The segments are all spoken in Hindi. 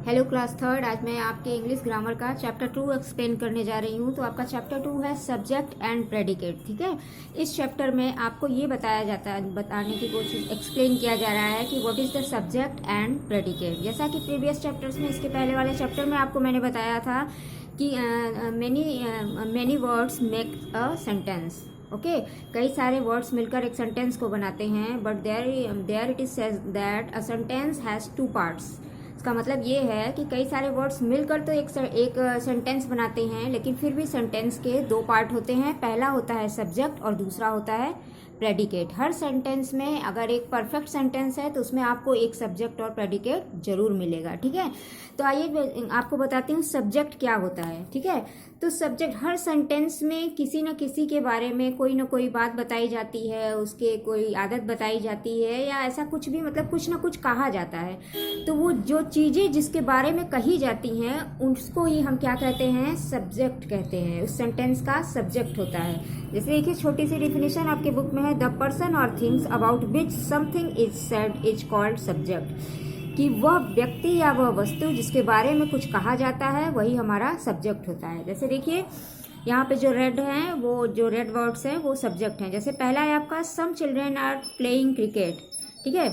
Hello class third. आज मैं आपके इंग्लिश ग्रामर का चैप्टर 2 एक्सप्लेन करने जा रही हूँ। तो आपका चैप्टर 2 है सब्जेक्ट एंड प्रेडिकेट। ठीक है, इस चैप्टर में आपको ये बताने की कोशिश एक्सप्लेन किया जा रहा है कि what is the subject and predicate. जैसा कि प्रीवियस चैप्टर्स में, इसके पहले वाले चैप्टर में आपको मैंने बताया था कि many words make a sentence. Okay, कई सारे वर्ड्स मिलकर एक सेंटेंस को बनाते हैं, but there it is says that a sentence has two parts. इसका मतलब ये है कि कई सारे वर्ड्स मिलकर तो एक सेंटेंस बनाते हैं, लेकिन फिर भी सेंटेंस के दो पार्ट होते हैं। पहला होता है सब्जेक्ट और दूसरा होता है प्रेडिकेट। हर सेंटेंस में अगर एक परफेक्ट सेंटेंस है तो उसमें आपको एक सब्जेक्ट और प्रेडिकेट जरूर मिलेगा। ठीक है, तो आइए आपको बताती हूँ सब्जेक्ट क्या होता है। ठीक है, तो सब्जेक्ट हर सेंटेंस में किसी न किसी के बारे में कोई ना कोई बात बताई जाती है, उसके कोई आदत बताई जाती है, या ऐसा कुछ भी, मतलब कुछ ना कुछ कहा जाता है। तो वो जो चीज़ें जिसके बारे में कही जाती हैं उसको ही हम क्या कहते हैं, सब्जेक्ट कहते हैं। उस सेंटेंस का सब्जेक्ट होता है। जैसे देखिए, छोटी सी डिफिनेशन आपके बुक में है, द पर्सन और things about which something is said is called subject. कि वह व्यक्ति या वह वस्तु जिसके बारे में कुछ कहा जाता है वही हमारा सब्जेक्ट होता है। जैसे देखिए, यहाँ पे जो रेड हैं, वो जो रेड वर्ड्स हैं वो सब्जेक्ट हैं। जैसे पहला है आपका सम चिल्ड्रेन आर प्लेइंग क्रिकेट। ठीक है,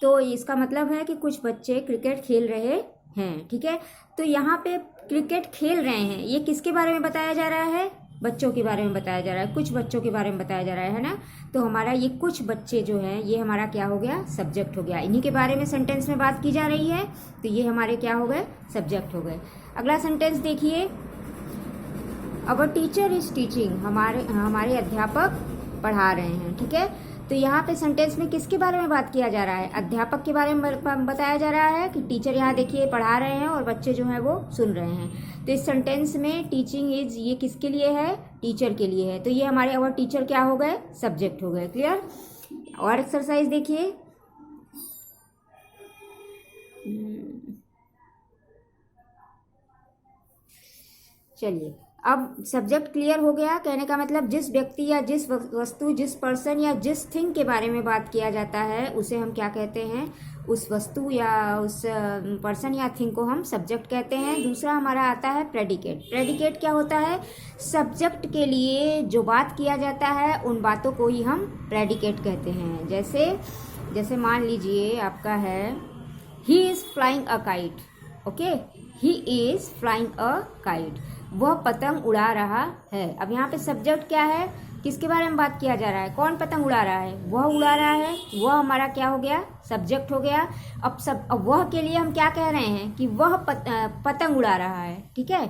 तो इसका मतलब है कि कुछ बच्चे क्रिकेट खेल रहे हैं। ठीक है, तो यहाँ पे क्रिकेट खेल रहे हैं, ये किसके बारे में बताया जा रहा है, बच्चों के बारे में बताया जा रहा है, कुछ बच्चों के बारे में बताया जा रहा है ना। तो हमारा ये कुछ बच्चे जो हैं ये हमारा क्या हो गया, सब्जेक्ट हो गया। इन्हीं के बारे में सेंटेंस में बात की जा रही है, तो ये हमारे क्या हो गए, सब्जेक्ट हो गए। अगला सेंटेंस देखिए, अवर टीचर इज टीचिंग। हमारे अध्यापक पढ़ा रहे हैं। ठीक है, तो यहाँ पे सेंटेंस में किसके बारे में बात किया जा रहा है, अध्यापक के बारे में बताया जा रहा है कि टीचर यहाँ देखिए पढ़ा रहे हैं और बच्चे जो हैं वो सुन रहे हैं। तो इस सेंटेंस में टीचिंग इज ये किसके लिए है, टीचर के लिए है। तो ये हमारे और टीचर क्या हो गए, सब्जेक्ट हो गए। क्लियर। और एक्सरसाइज देखिए, चलिए अब सब्जेक्ट क्लियर हो गया। कहने का मतलब जिस व्यक्ति या जिस वस्तु, जिस पर्सन या जिस थिंग के बारे में बात किया जाता है उसे हम क्या कहते हैं, उस वस्तु या उस पर्सन या थिंग को हम सब्जेक्ट कहते हैं। दूसरा हमारा आता है प्रेडिकेट। प्रेडिकेट क्या होता है, सब्जेक्ट के लिए जो बात किया जाता है उन बातों को ही हम प्रेडिकेट कहते हैं। जैसे मान लीजिए आपका है, he is flying a kite. Okay, he is flying a kite, वह पतंग उड़ा रहा है। अब यहाँ पे सब्जेक्ट क्या है, किसके बारे में बात किया जा रहा है, कौन पतंग उड़ा रहा है, वह उड़ा रहा है, वह हमारा क्या हो गया, सब्जेक्ट हो गया। अब वह के लिए हम क्या कह रहे हैं कि वह पतंग उड़ा रहा है। ठीक है,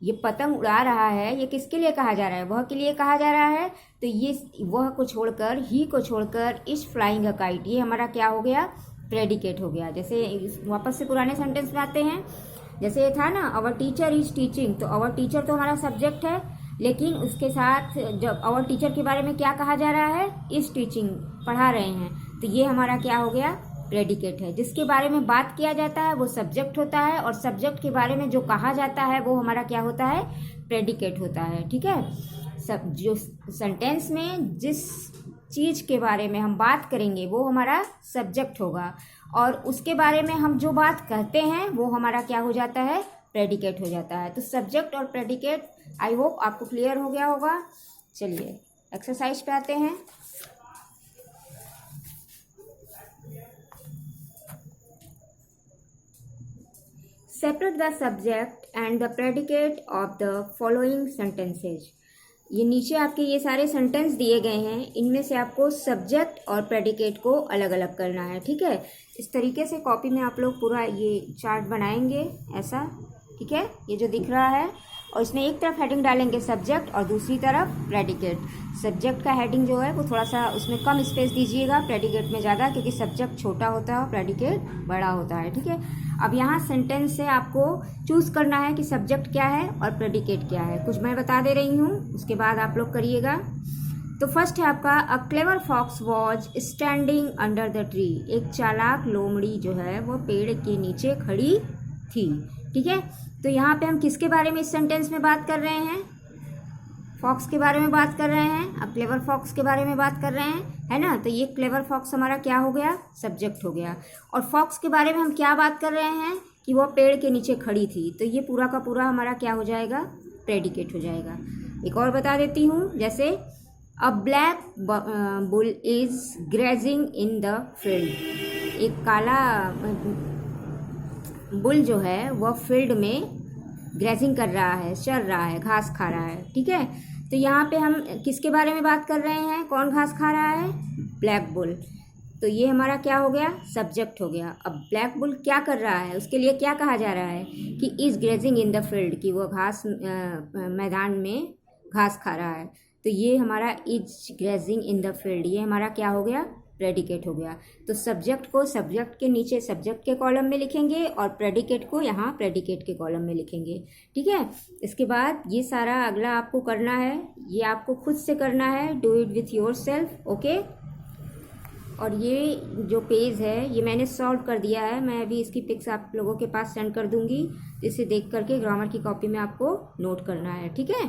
ये पतंग उड़ा रहा है, ये किसके लिए कहा जा रहा है, वह के लिए कहा जा रहा है। तो ये वह को छोड़कर, ही को छोड़कर इज फ्लाइंग अ काइट, ये हमारा क्या हो गया, प्रेडिकेट हो गया। जैसे वापस से पुराने सेंटेंस में आते हैं, जैसे ये था ना, अवर टीचर इज टीचिंग। तो अवर टीचर तो हमारा सब्जेक्ट है, लेकिन उसके साथ जब अवर टीचर के बारे में क्या कहा जा रहा है, इज टीचिंग, पढ़ा रहे हैं, तो ये हमारा क्या हो गया, प्रेडिकेट है। जिसके बारे में बात किया जाता है वो सब्जेक्ट होता है, और सब्जेक्ट के बारे में जो कहा जाता है वो हमारा क्या होता है, प्रेडिकेट होता है। ठीक है, सब जो सेंटेंस में जिस चीज़ के बारे में हम बात करेंगे वो हमारा सब्जेक्ट होगा, और उसके बारे में हम जो बात कहते हैं वो हमारा क्या हो जाता है, प्रेडिकेट हो जाता है। तो सब्जेक्ट और प्रेडिकेट, आई होप आपको क्लियर हो गया होगा। चलिए एक्सरसाइज पे आते हैं। Separate the subject and the predicate of the following sentences. ये नीचे आपके ये सारे सेंटेंस दिए गए हैं, इनमें से आपको सब्जेक्ट और प्रेडिकेट को अलग अलग करना है। ठीक है, इस तरीके से कॉपी में आप लोग पूरा ये चार्ट बनाएंगे ऐसा। ठीक है, ये जो दिख रहा है, और इसमें एक तरफ हेडिंग डालेंगे सब्जेक्ट और दूसरी तरफ प्रेडिकेट। सब्जेक्ट का हेडिंग जो है वो थोड़ा सा उसमें कम स्पेस दीजिएगा, प्रेडिकेट में ज़्यादा, क्योंकि सब्जेक्ट छोटा होता है और प्रेडिकेट बड़ा होता है। ठीक है, अब यहाँ सेंटेंस से आपको चूज़ करना है कि सब्जेक्ट क्या है और प्रेडिकेट क्या है। कुछ मैं बता दे रही हूँ, उसके बाद आप लोग करिएगा। तो फर्स्ट है आपका, a clever fox was standing under the tree. एक चालाक लोमड़ी जो है वो पेड़ के नीचे खड़ी थी। ठीक है, तो यहाँ पे हम किसके बारे में इस सेंटेंस में बात कर रहे हैं, फॉक्स के बारे में बात कर रहे हैं। अब क्लेवर फॉक्स के बारे में बात कर रहे हैं, है ना। तो ये क्लेवर फॉक्स हमारा क्या हो गया, सब्जेक्ट हो गया। और फॉक्स के बारे में हम क्या बात कर रहे हैं, कि वह पेड़ के नीचे खड़ी थी, तो ये पूरा का पूरा हमारा क्या हो जाएगा, प्रेडिकेट हो जाएगा। एक और बता देती हूँ, जैसे अ black bull is grazing in the field. एक काला बुल जो है वह फील्ड में ग्रेजिंग कर रहा है, चर रहा है, घास खा रहा है। ठीक है, तो यहाँ पे हम किसके बारे में बात कर रहे हैं, कौन घास खा रहा है, ब्लैक बुल। तो ये हमारा क्या हो गया, सब्जेक्ट हो गया। अब ब्लैक बुल क्या कर रहा है, उसके लिए क्या कहा जा रहा है कि is grazing in the field, कि वो घास मैदान में घास खा रहा है। तो ये हमारा is grazing in the field, ये हमारा क्या हो गया, प्रेडिकेट हो गया। तो सब्जेक्ट को सब्जेक्ट के नीचे सब्जेक्ट के कॉलम में लिखेंगे और प्रेडिकेट को यहाँ प्रेडिकेट के कॉलम में लिखेंगे। ठीक है, इसके बाद ये सारा अगला आपको करना है, ये आपको खुद से करना है, do it with your self. Okay, और ये जो पेज है ये मैंने सॉल्व कर दिया है, मैं अभी इसकी पिक्स आप लोगों के पास सेंड कर दूंगी, इसे देख करके ग्रामर की कॉपी में आपको नोट करना है। ठीक है।